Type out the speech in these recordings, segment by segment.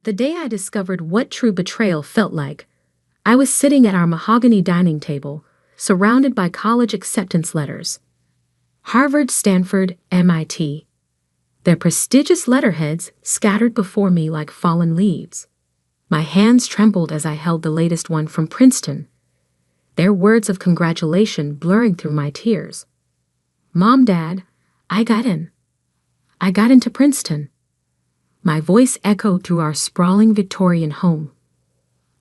The day I discovered what true betrayal felt like, I was sitting at our mahogany dining table, surrounded by college acceptance letters. Harvard, Stanford, MIT. Their prestigious letterheads scattered before me like fallen leaves. My hands trembled as I held the latest one from Princeton, their words of congratulation blurring through my tears. Mom, Dad, I got in. I got into Princeton. My voice echoed through our sprawling Victorian home,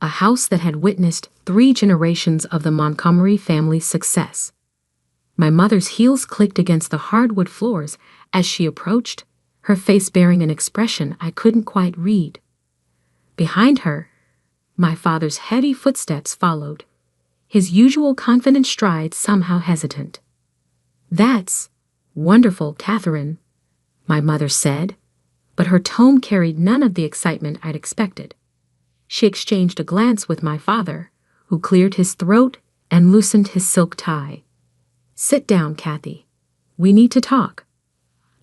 a house that had witnessed 3 generations of the Montgomery family's success. My mother's heels clicked against the hardwood floors as she approached, her face bearing an expression I couldn't quite read. Behind her, my father's heavy footsteps followed, his usual confident stride somehow hesitant. "That's wonderful, Catherine," my mother said, but her tone carried none of the excitement I'd expected. She exchanged a glance with my father, who cleared his throat and loosened his silk tie. "Sit down, Kathy. We need to talk."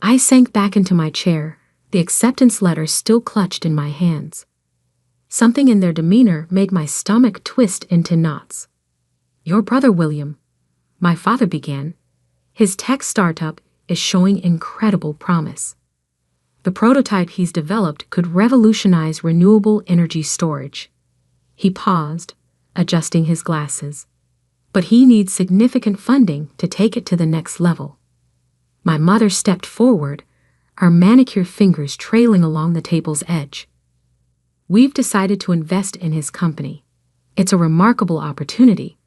I sank back into my chair, the acceptance letter still clutched in my hands. Something in their demeanor made my stomach twist into knots. "Your brother William," my father began, "his tech startup is showing incredible promise. The prototype he's developed could revolutionize renewable energy storage." He paused, adjusting his glasses. "But he needs significant funding to take it to the next level." My mother stepped forward, her manicured fingers trailing along the table's edge. "We've decided to invest in his company. It's a remarkable opportunity,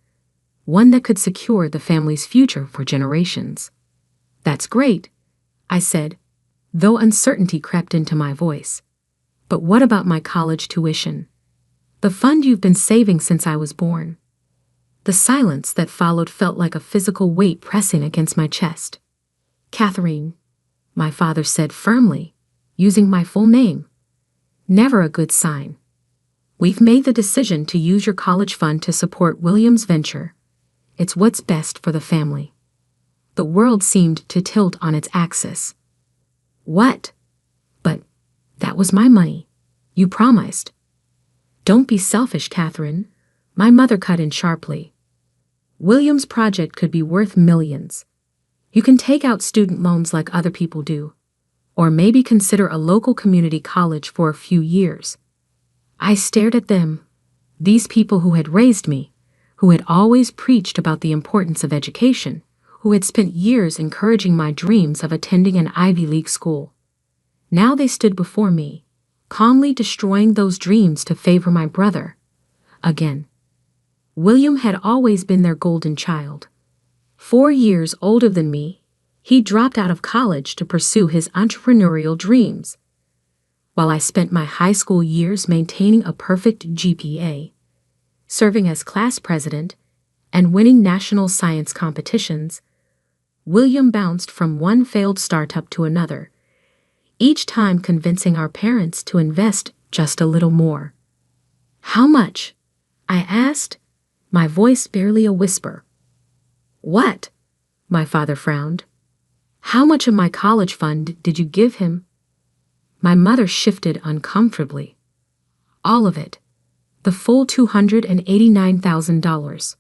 one that could secure the family's future for generations." "That's great," I said, though uncertainty crept into my voice. "But what about my college tuition? The fund you've been saving since I was born?" The silence that followed felt like a physical weight pressing against my chest. "Catherine," my father said firmly, using my full name. "Never a good sign. We've made the decision to use your college fund to support William's venture. It's what's best for the family." The world seemed to tilt on its axis. "What? But that was my money. You promised." "Don't be selfish, Catherine," my mother cut in sharply. "William's project could be worth millions. You can take out student loans like other people do, or maybe consider a local community college for a few years." I stared at them, these people who had raised me, who had always preached about the importance of education, who had spent years encouraging my dreams of attending an Ivy League school. Now they stood before me, calmly destroying those dreams to favor my brother. Again. William had always been their golden child. 4 years older than me, he dropped out of college to pursue his entrepreneurial dreams, while I spent my high school years maintaining a perfect GPA, serving as class president, and winning national science competitions. William bounced from one failed startup to another, each time convincing our parents to invest just a little more. "How much?" I asked, my voice barely a whisper. "What?" my father frowned. "How much of my college fund did you give him?" My mother shifted uncomfortably. "All of it. The full $289,000.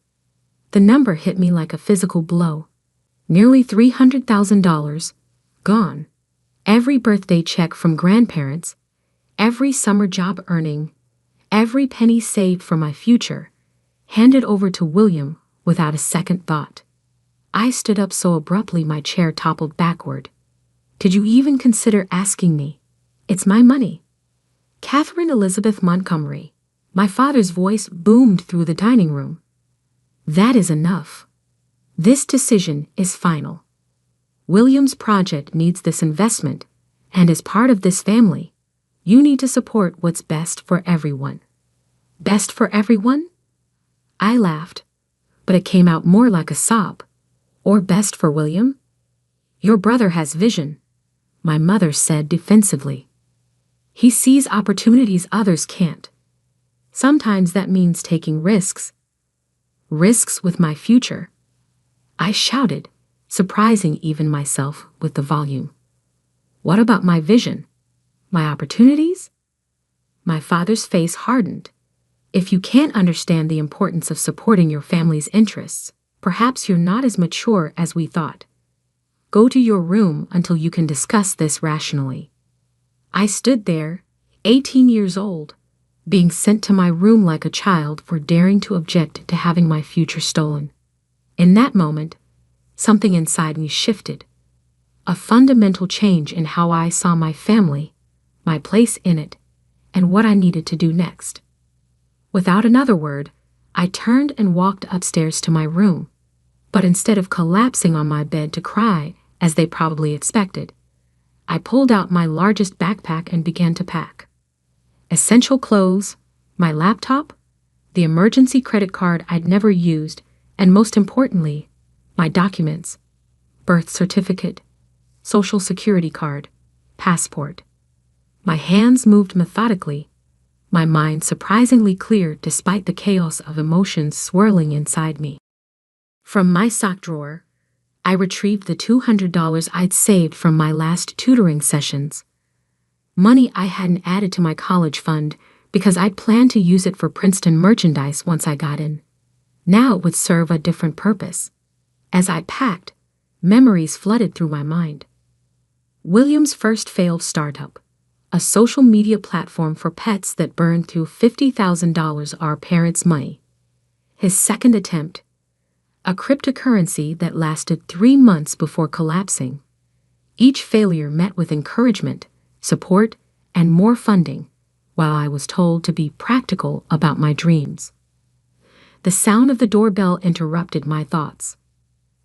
The number hit me like a physical blow. Nearly $300,000, gone. Every birthday check from grandparents, every summer job earning, every penny saved for my future, handed over to William without a second thought." I stood up so abruptly my chair toppled backward. "Did you even consider asking me? It's my money." "Catherine Elizabeth Montgomery," my father's voice boomed through the dining room. "That is enough. This decision is final. William's project needs this investment, and as part of this family, you need to support what's best for everyone." "Best for everyone?" I laughed, but it came out more like a sob. "Or best for William? Your brother has vision," my mother said defensively. "He sees opportunities others can't. Sometimes that means taking risks. Risks with my future." I shouted, surprising even myself with the volume. "What about my vision? My opportunities?" My father's face hardened. If you can't understand the importance of supporting your family's interests, perhaps you're not as mature as we thought. Go to your room until you can discuss this rationally. I stood there, 18 years old, being sent to my room like a child for daring to object to having my future stolen. In that moment, something inside me shifted. A fundamental change in how I saw my family, my place in it, and what I needed to do next. Without another word, I turned and walked upstairs to my room. But instead of collapsing on my bed to cry, as they probably expected, I pulled out my largest backpack and began to pack. Essential clothes, my laptop, the emergency credit card I'd never used, and most importantly, my documents, birth certificate, social security card, passport. My hands moved methodically, my mind surprisingly clear despite the chaos of emotions swirling inside me. From my sock drawer, I retrieved the $200 I'd saved from my last tutoring sessions. Money I hadn't added to my college fund because I'd planned to use it for Princeton merchandise once I got in. Now it would serve a different purpose. As I packed, memories flooded through my mind. William's first failed startup, a social media platform for pets that burned through $50,000 our parents' money. His second attempt, a cryptocurrency that lasted 3 months before collapsing. Each failure met with encouragement, support, and more funding, while I was told to be practical about my dreams. The sound of the doorbell interrupted my thoughts.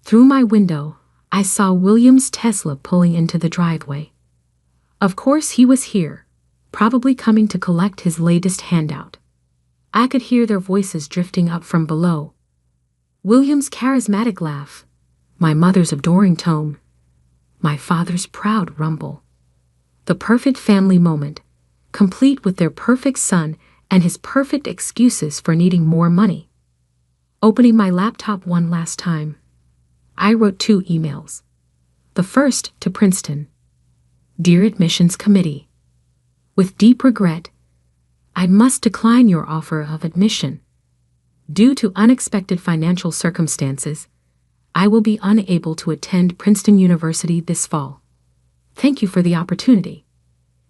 Through my window, I saw William's Tesla pulling into the driveway. Of course he was here, probably coming to collect his latest handout. I could hear their voices drifting up from below. William's charismatic laugh, my mother's adoring tone, my father's proud rumble. The perfect family moment, complete with their perfect son and his perfect excuses for needing more money. Opening my laptop one last time, I wrote 2 emails. The first to Princeton. Dear Admissions Committee, with deep regret, I must decline your offer of admission. Due to unexpected financial circumstances, I will be unable to attend Princeton University this fall. Thank you for the opportunity.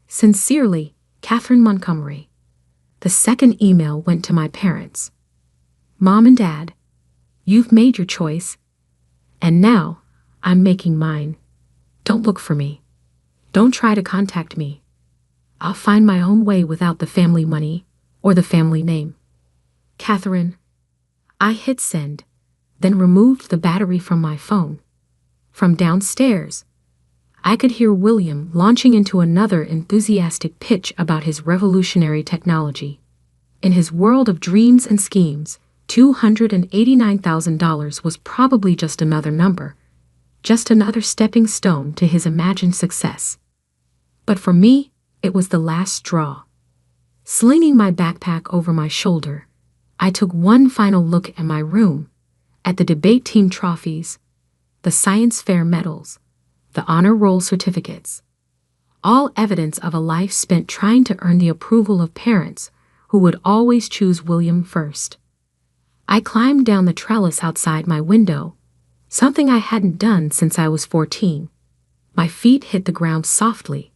Sincerely, Catherine Montgomery. The second email went to my parents. Mom and Dad, you've made your choice, and now I'm making mine. Don't look for me. Don't try to contact me. I'll find my own way without the family money or the family name. Catherine. I hit send, then removed the battery from my phone. From downstairs, I could hear William launching into another enthusiastic pitch about his revolutionary technology. In his world of dreams and schemes, $289,000 was probably just another number, just another stepping stone to his imagined success. But for me, it was the last straw. Slinging my backpack over my shoulder, I took one final look at my room, at the debate team trophies, the science fair medals, the honor roll certificates, all evidence of a life spent trying to earn the approval of parents who would always choose William first. I climbed down the trellis outside my window, something I hadn't done since I was 14. My feet hit the ground softly,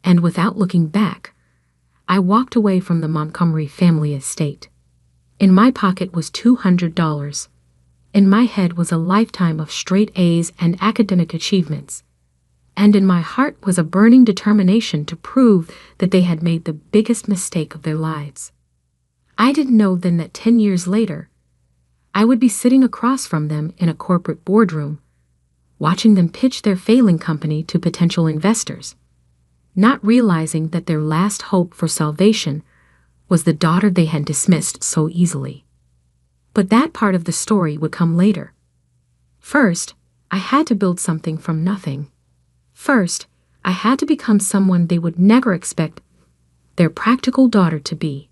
and without looking back, I walked away from the Montgomery family estate. In my pocket was $200. In my head was a lifetime of straight A's and academic achievements. And in my heart was a burning determination to prove that they had made the biggest mistake of their lives. I didn't know then that 10 years later, I would be sitting across from them in a corporate boardroom, watching them pitch their failing company to potential investors, not realizing that their last hope for salvation was the daughter they had dismissed so easily. But that part of the story would come later. First, I had to build something from nothing. First, I had to become someone they would never expect their practical daughter to be.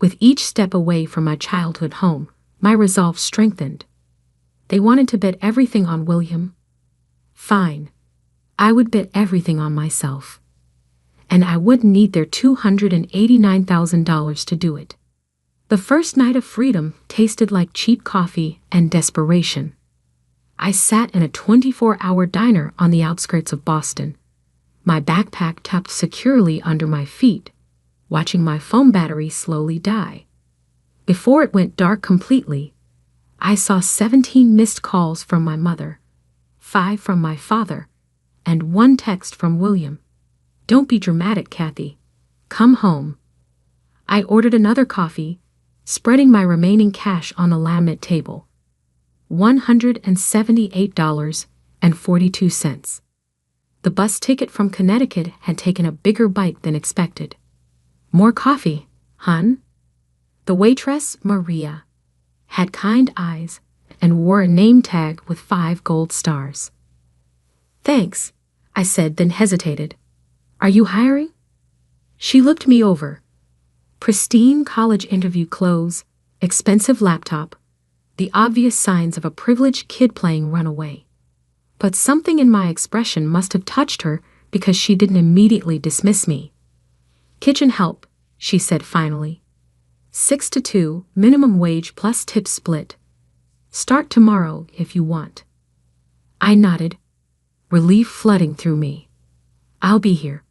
With each step away from my childhood home, my resolve strengthened. They wanted to bet everything on William. Fine. I would bet everything on myself. and I wouldn't need their $289,000 to do it. The first night of freedom tasted like cheap coffee and desperation. I sat in a 24-hour diner on the outskirts of Boston, my backpack tucked securely under my feet, watching my phone battery slowly die. Before it went dark completely, I saw 17 missed calls from my mother, 5 from my father, and 1 text from William. "Don't be dramatic, Kathy. Come home." I ordered another coffee, spreading my remaining cash on the laminate table. $178.42. The bus ticket from Connecticut had taken a bigger bite than expected. "More coffee, hun?" The waitress, Maria, had kind eyes and wore a name tag with 5 gold stars. "Thanks," I said, then hesitated. "Are you hiring?" She looked me over. Pristine college interview clothes, expensive laptop, the obvious signs of a privileged kid playing runaway. But something in my expression must have touched her because she didn't immediately dismiss me. "Kitchen help," she said finally. 6 to 2, minimum wage plus tip split. "Start tomorrow if you want." I nodded, relief flooding through me. "I'll be here."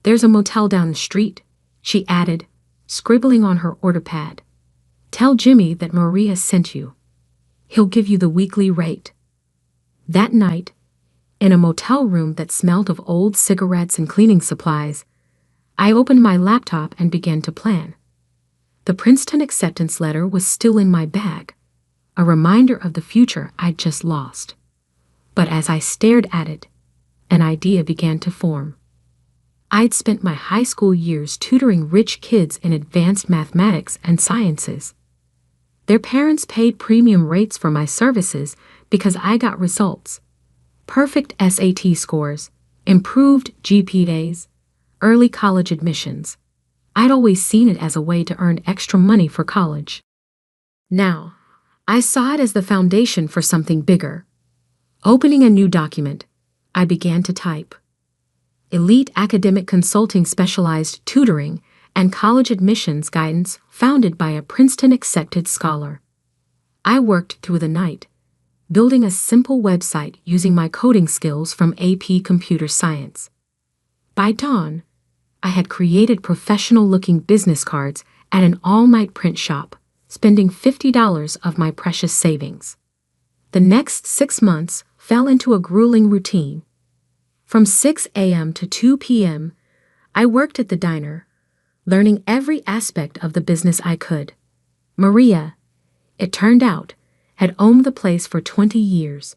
"There's a motel down the street," she added, scribbling on her order pad. "Tell Jimmy that Maria sent you. He'll give you the weekly rate." That night, in a motel room that smelled of old cigarettes and cleaning supplies, I opened my laptop and began to plan. The Princeton acceptance letter was still in my bag, a reminder of the future I'd just lost. But as I stared at it, an idea began to form. I'd spent my high school years tutoring rich kids in advanced mathematics and sciences. Their parents paid premium rates for my services because I got results. Perfect SAT scores, improved GPAs, early college admissions. I'd always seen it as a way to earn extra money for college. Now, I saw it as the foundation for something bigger. Opening a new document, I began to type. Elite academic consulting, specialized tutoring, and college admissions guidance founded by a Princeton-accepted scholar. I worked through the night, building a simple website using my coding skills from AP Computer Science. By dawn, I had created professional-looking business cards at an all-night print shop, spending $50 of my precious savings. The next 6 months fell into a grueling routine. From 6 a.m. to 2 p.m., I worked at the diner, learning every aspect of the business I could. Maria, it turned out, had owned the place for 20 years.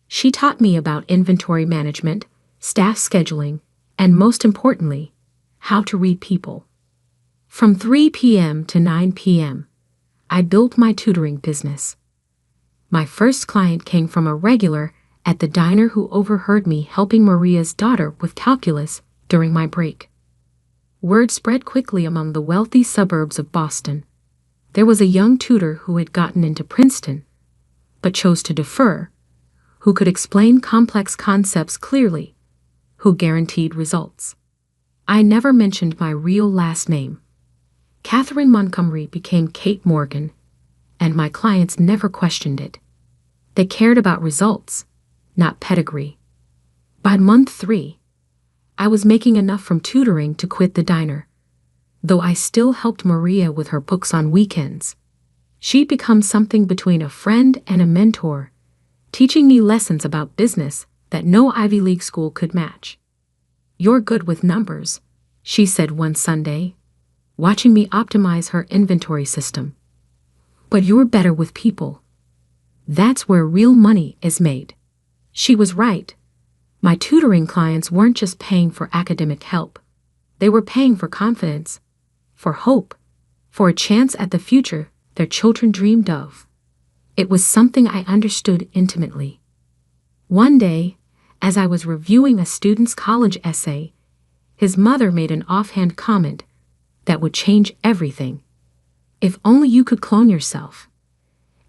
She taught me about inventory management, staff scheduling, and most importantly, how to read people. From 3 p.m. to 9 p.m., I built my tutoring business. My first client came from a regular at the diner who overheard me helping Maria's daughter with calculus during my break. Word spread quickly among the wealthy suburbs of Boston. There was a young tutor who had gotten into Princeton, but chose to defer, who could explain complex concepts clearly, who guaranteed results. I never mentioned my real last name. Catherine Montgomery became Kate Morgan, and my clients never questioned it. They cared about results, not pedigree. By month 3, I was making enough from tutoring to quit the diner, though I still helped Maria with her books on weekends. She'd become something between a friend and a mentor, teaching me lessons about business that no Ivy League school could match. "You're good with numbers," she said one Sunday, watching me optimize her inventory system. "But you're better with people. That's where real money is made." She was right. My tutoring clients weren't just paying for academic help. They were paying for confidence, for hope, for a chance at the future their children dreamed of. It was something I understood intimately. One day, as I was reviewing a student's college essay, his mother made an offhand comment that would change everything. "If only you could clone yourself.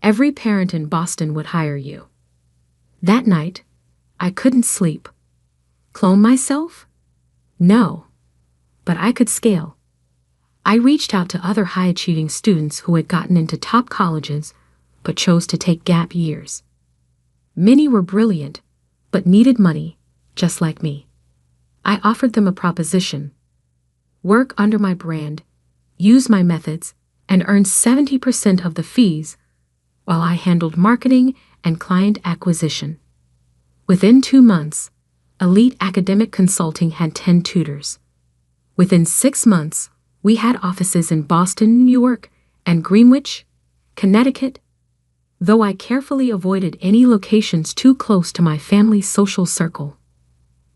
Every parent in Boston would hire you." That night, I couldn't sleep. Clone myself? No, but I could scale. I reached out to other high-achieving students who had gotten into top colleges but chose to take gap years. Many were brilliant, but needed money, just like me. I offered them a proposition: work under my brand, use my methods, and earn 70% of the fees while I handled marketing and client acquisition. Within 2 months, Elite Academic Consulting had 10 tutors. Within 6 months, we had offices in Boston, New York, and Greenwich, Connecticut, though I carefully avoided any locations too close to my family's social circle.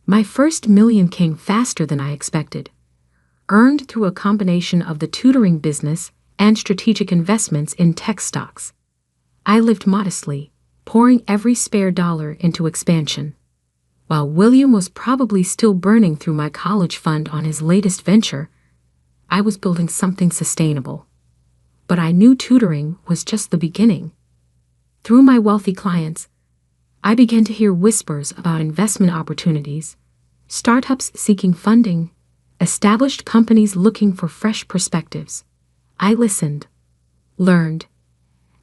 My first million came faster than I expected, earned through a combination of the tutoring business and strategic investments in tech stocks. I lived modestly, pouring every spare dollar into expansion. While William was probably still burning through my college fund on his latest venture, I was building something sustainable. But I knew tutoring was just the beginning. Through my wealthy clients, I began to hear whispers about investment opportunities, startups seeking funding, established companies looking for fresh perspectives. I listened, learned,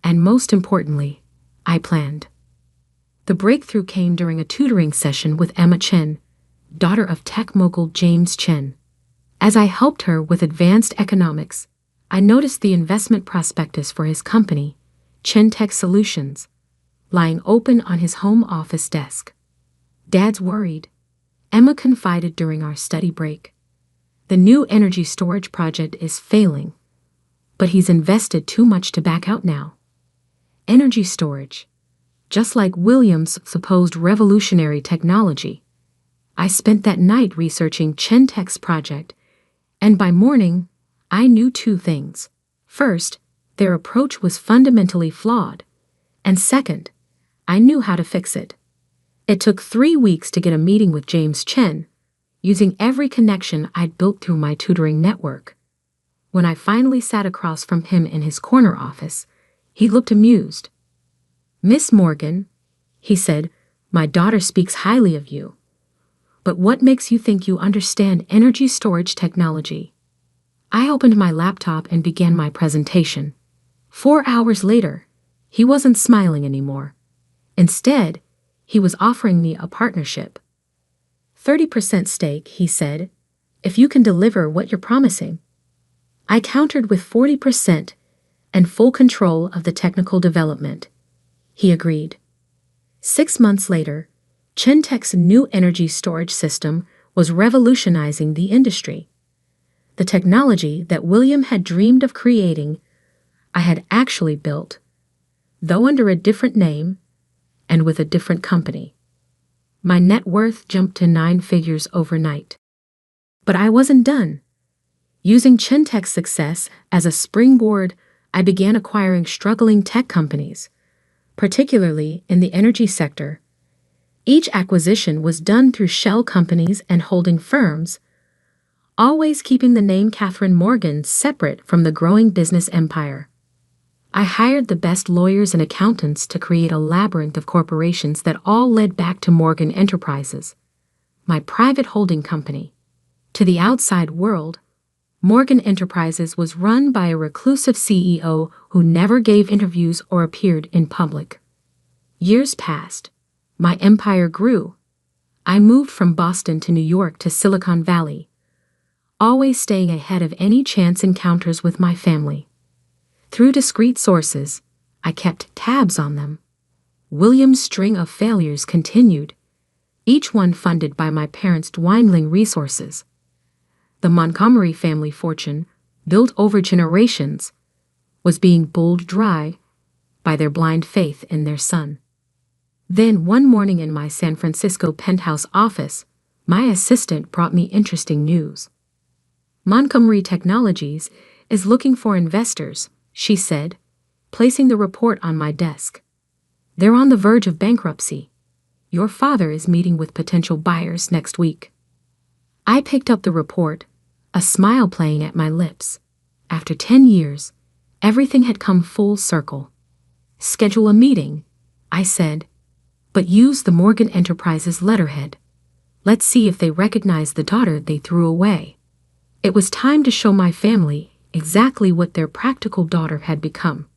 and most importantly, I planned. The breakthrough came during a tutoring session with Emma Chen, daughter of tech mogul James Chen. As I helped her with advanced economics, I noticed the investment prospectus for his company, Chen Tech Solutions, lying open on his home office desk. "Dad's worried," Emma confided during our study break. "The new energy storage project is failing, but he's invested too much to back out now." Energy storage, just like William's supposed revolutionary technology. I spent that night researching Chen Tech's project, and by morning, I knew 2 things. First, their approach was fundamentally flawed, and second, I knew how to fix it. It took 3 weeks to get a meeting with James Chen, using every connection I'd built through my tutoring network. When I finally sat across from him in his corner office, he looked amused. "Miss Morgan," he said, "my daughter speaks highly of you. But what makes you think you understand energy storage technology?" I opened my laptop and began my presentation. 4 hours later, he wasn't smiling anymore. Instead, he was offering me a partnership. 30% stake, he said, if you can deliver what you're promising. I countered with 40% and full control of the technical development. He agreed. 6 months later, Chen Tech's new energy storage system was revolutionizing the industry. The technology that William had dreamed of creating, I had actually built, though under a different name and with a different company. My net worth jumped to 9 figures overnight. But I wasn't done. Using Chen Tech's success as a springboard, I began acquiring struggling tech companies, particularly in the energy sector. Each acquisition was done through shell companies and holding firms, always keeping the name Catherine Morgan separate from the growing business empire. I hired the best lawyers and accountants to create a labyrinth of corporations that all led back to Morgan Enterprises, my private holding company. To the outside world, Morgan Enterprises was run by a reclusive CEO who never gave interviews or appeared in public. Years passed. My empire grew. I moved from Boston to New York to Silicon Valley, always staying ahead of any chance encounters with my family. Through discreet sources, I kept tabs on them. William's string of failures continued, each one funded by my parents' dwindling resources. The Montgomery family fortune, built over generations, was being bowled dry by their blind faith in their son. Then one morning in my San Francisco penthouse office, my assistant brought me interesting news. "Montgomery Technologies is looking for investors," she said, placing the report on my desk. "They're on the verge of bankruptcy. Your father is meeting with potential buyers next week." I picked up the report, a smile playing at my lips. After 10 years, everything had come full circle. "Schedule a meeting," I said, "but use the Morgan Enterprises letterhead. Let's see if they recognize the daughter they threw away." It was time to show my family exactly what their practical daughter had become.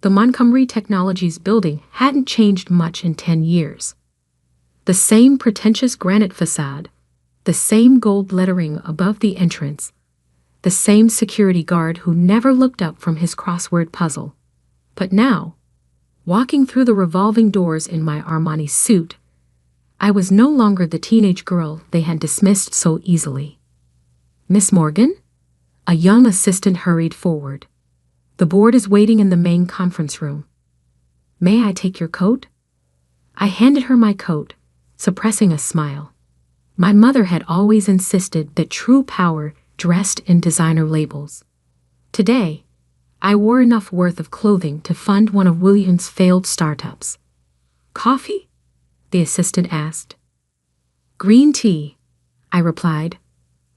The Montgomery Technologies building hadn't changed much in 10 years. The same pretentious granite facade, the same gold lettering above the entrance, the same security guard who never looked up from his crossword puzzle. But now, walking through the revolving doors in my Armani suit, I was no longer the teenage girl they had dismissed so easily. "Miss Morgan?" A young assistant hurried forward. "The board is waiting in the main conference room. May I take your coat?" I handed her my coat, suppressing a smile. My mother had always insisted that true power dressed in designer labels. Today, I wore enough worth of clothing to fund one of William's failed startups. "Coffee?" the assistant asked. "Green tea," I replied,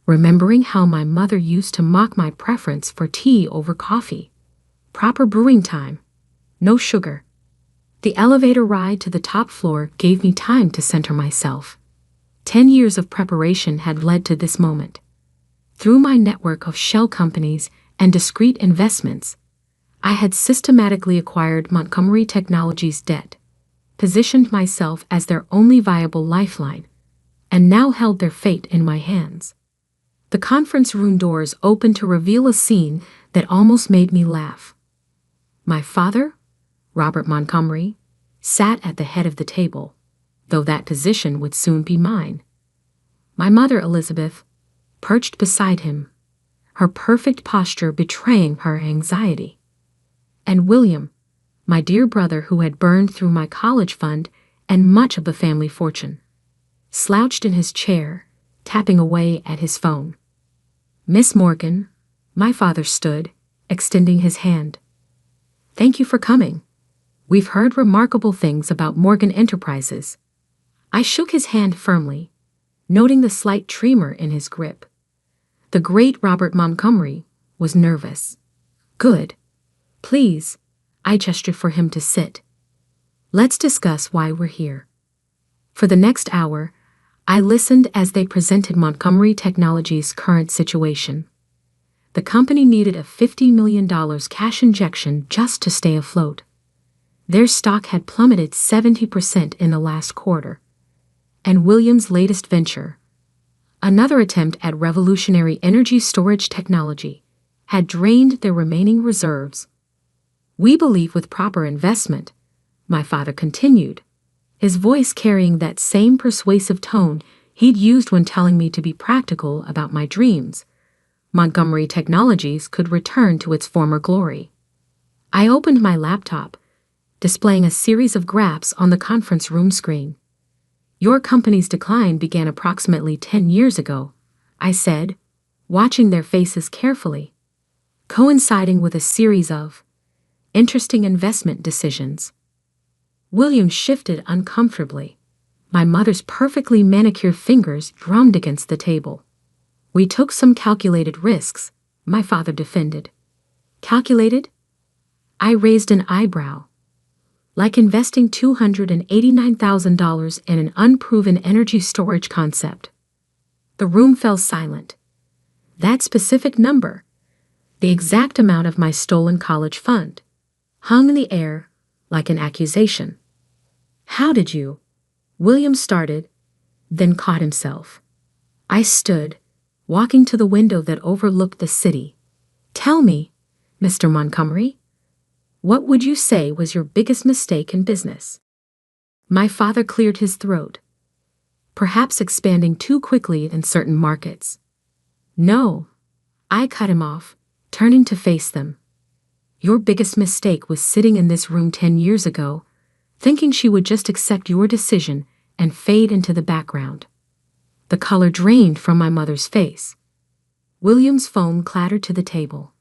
remembering how my mother used to mock my preference for tea over coffee. Proper brewing time, no sugar. The elevator ride to the top floor gave me time to center myself. 10 years of preparation had led to this moment. Through my network of shell companies and discrete investments, I had systematically acquired Montgomery Technologies' debt, positioned myself as their only viable lifeline, and now held their fate in my hands. The conference room doors opened to reveal a scene that almost made me laugh. My father, Robert Montgomery, sat at the head of the table, though that position would soon be mine. My mother, Elizabeth, perched beside him, her perfect posture betraying her anxiety. And William, my dear brother who had burned through my college fund and much of the family fortune, slouched in his chair, tapping away at his phone. "Miss Morgan," my father stood, extending his hand. "Thank you for coming. We've heard remarkable things about Morgan Enterprises." I shook his hand firmly, noting the slight tremor in his grip. The great Robert Montgomery was nervous. "Good. Please," I gestured for him to sit. "Let's discuss why we're here." For the next hour, I listened as they presented Montgomery Technologies' current situation. The company needed a $50 million cash injection just to stay afloat. Their stock had plummeted 70% in the last quarter. And William's latest venture, another attempt at revolutionary energy storage technology, had drained their remaining reserves. "We believe with proper investment," my father continued, his voice carrying that same persuasive tone he'd used when telling me to be practical about my dreams, Montgomery Technologies could return to its former glory. I opened my laptop, displaying a series of graphs on the conference room screen. "Your company's decline began approximately 10 years ago," I said, watching their faces carefully, coinciding with a series of interesting investment decisions. William shifted uncomfortably. My mother's perfectly manicured fingers drummed against the table. "We took some calculated risks," my father defended. "Calculated?" I raised an eyebrow. "Like investing $289,000 in an unproven energy storage concept." The room fell silent. That specific number, the exact amount of my stolen college fund, hung in the air like an accusation. "How did you?" William started, then caught himself. I stood, walking to the window that overlooked the city. "Tell me, Mr. Montgomery, what would you say was your biggest mistake in business?" My father cleared his throat, perhaps expanding too quickly in certain markets. "No," I cut him off, turning to face them. "Your biggest mistake was sitting in this room 10 years ago, thinking she would just accept your decision and fade into the background." The color drained from my mother's face. William's phone clattered to the table.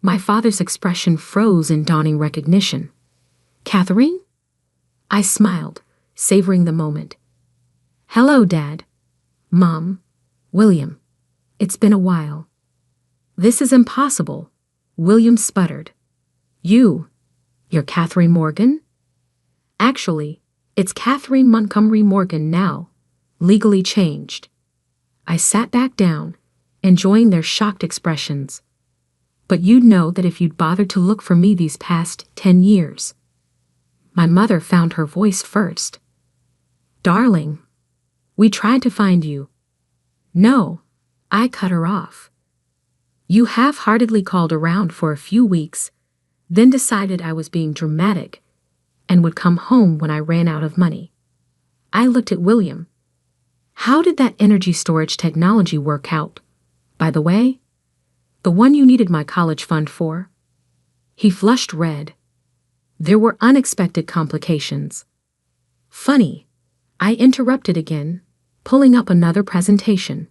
My father's expression froze in dawning recognition. "Catherine?" I smiled, savoring the moment. "Hello, Dad. Mom. William. It's been a while." "This is impossible," William sputtered. You're Catherine Morgan?" "Actually, it's Catherine Montgomery Morgan now, legally changed." I sat back down, enjoying their shocked expressions. But you'd know that if you'd bothered to look for me these past 10 years. My mother found her voice first. Darling, we tried to find you. No, I cut her off. You half-heartedly called around for a few weeks, then decided I was being dramatic and would come home when I ran out of money. I looked at William. How did that energy storage technology work out, by the way? The one you needed my college fund for? He flushed red. There were unexpected complications. Funny, I interrupted again, pulling up another presentation.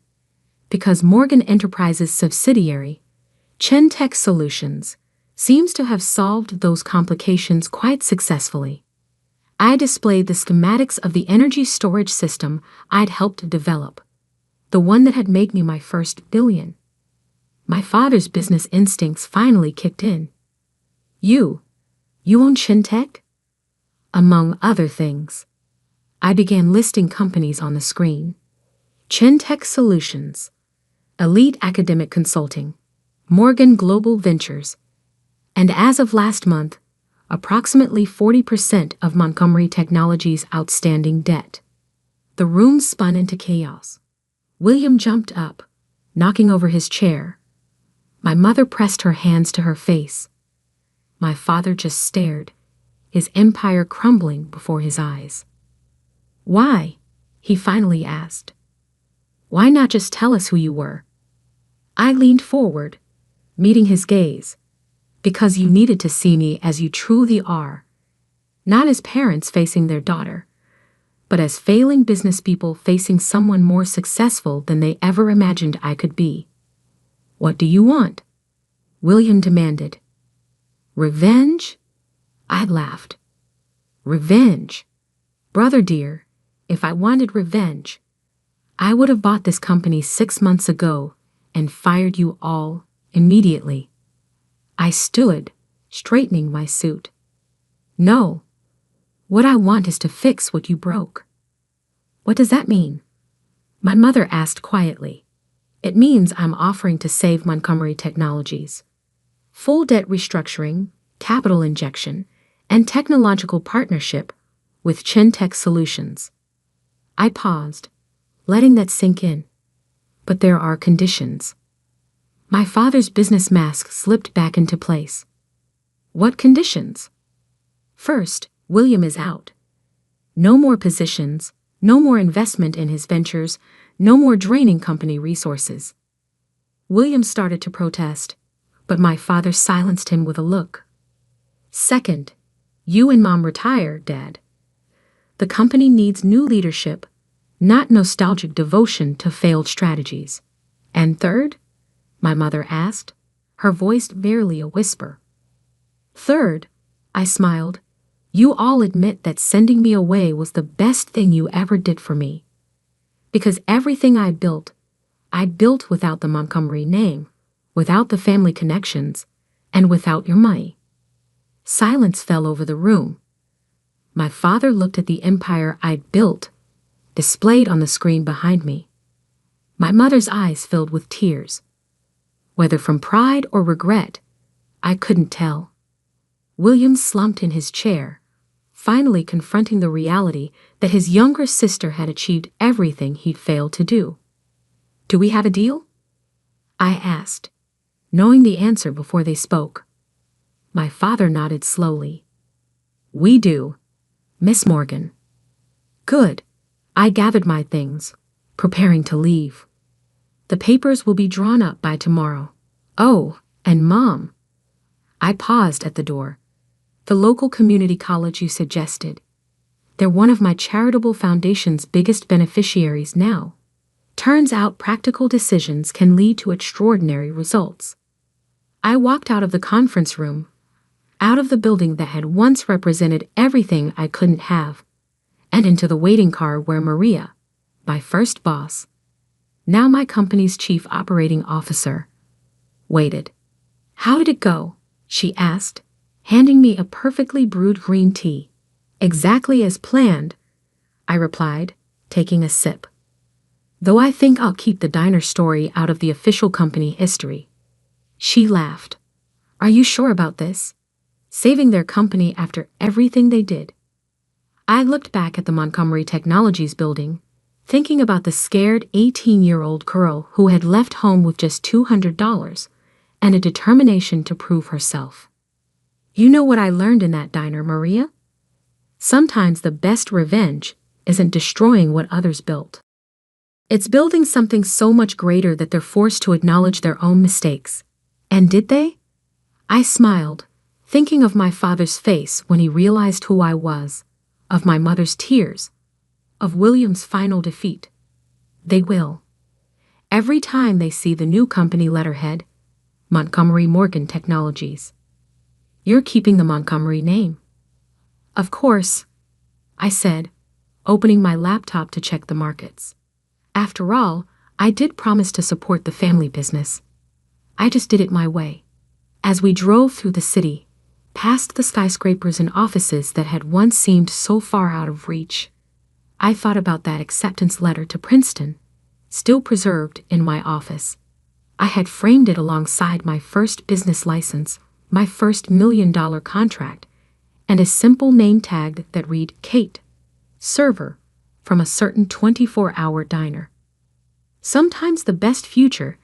Because Morgan Enterprises' subsidiary, Chentech Solutions, seems to have solved those complications quite successfully. I displayed the schematics of the energy storage system I'd helped develop, the one that had made me my first billion. My father's business instincts finally kicked in. You own Chentech? Among other things. I began listing companies on the screen. Chentech Solutions, Elite Academic Consulting, Morgan Global Ventures, and as of last month, approximately 40% of Montgomery Technology's outstanding debt. The room spun into chaos. William jumped up, knocking over his chair. My mother pressed her hands to her face. My father just stared, his empire crumbling before his eyes. Why? He finally asked. Why not just tell us who you were? I leaned forward, meeting his gaze. Because you needed to see me as you truly are. Not as parents facing their daughter, but as failing business people facing someone more successful than they ever imagined I could be. What do you want? William demanded. Revenge? I laughed. Revenge? Brother dear, if I wanted revenge, I would have bought this company 6 months ago and fired you all immediately. I stood, straightening my suit. No. What I want is to fix what you broke. What does that mean? My mother asked quietly. It means I'm offering to save Montgomery Technologies. Full debt restructuring, capital injection, and technological partnership with Chentech Solutions. I paused, letting that sink in. But there are conditions. My father's business mask slipped back into place. What conditions? First, William is out. No more positions, no more investment in his ventures, no more draining company resources. William started to protest, but my father silenced him with a look. Second, you and Mom retire, Dad. The company needs new leadership, not nostalgic devotion to failed strategies. And third, my mother asked, her voice barely a whisper. Third, I smiled, you all admit that sending me away was the best thing you ever did for me. Because everything I built without the Montgomery name, without the family connections, and without your money. Silence fell over the room. My father looked at the empire I'd built, displayed on the screen behind me. My mother's eyes filled with tears. Whether from pride or regret, I couldn't tell. William slumped in his chair, finally confronting the reality that his younger sister had achieved everything he'd failed to do. Do we have a deal? I asked, knowing the answer before they spoke. My father nodded slowly. We do, Miss Morgan. Good. I gathered my things, preparing to leave. The papers will be drawn up by tomorrow. Oh, and Mom. I paused at the door. The local community college you suggested. They're one of my charitable foundation's biggest beneficiaries now. Turns out practical decisions can lead to extraordinary results. I walked out of the conference room, out of the building that had once represented everything I couldn't have, and into the waiting car where Maria, my first boss, now my company's chief operating officer, waited. How did it go? She asked, handing me a perfectly brewed green tea. Exactly as planned, I replied, taking a sip. Though I think I'll keep the diner story out of the official company history. She laughed. Are you sure about this? Saving their company after everything they did. I looked back at the Montgomery Technologies building, thinking about the scared 18-year-old girl who had left home with just $200 and a determination to prove herself. You know what I learned in that diner, Maria? Sometimes the best revenge isn't destroying what others built. It's building something so much greater that they're forced to acknowledge their own mistakes. And did they? I smiled, thinking of my father's face when he realized who I was, of my mother's tears, of William's final defeat. They will. Every time they see the new company letterhead, Montgomery Morgan Technologies. You're keeping the Montgomery name. Of course, I said, opening my laptop to check the markets. After all, I did promise to support the family business. I just did it my way. As we drove through the city, past the skyscrapers and offices that had once seemed so far out of reach, I thought about that acceptance letter to Princeton, still preserved in my office. I had framed it alongside my first business license, my first $1 million contract, and a simple name tag that read Kate, server, from a certain 24-hour diner. Sometimes the best future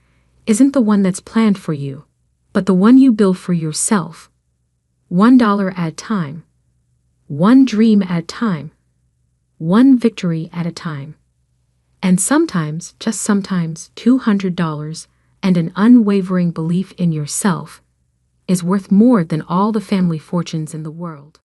isn't the one that's planned for you, but the one you build for yourself. $1 at a time. One dream at a time. One victory at a time. And sometimes, just sometimes, $200 and an unwavering belief in yourself is worth more than all the family fortunes in the world.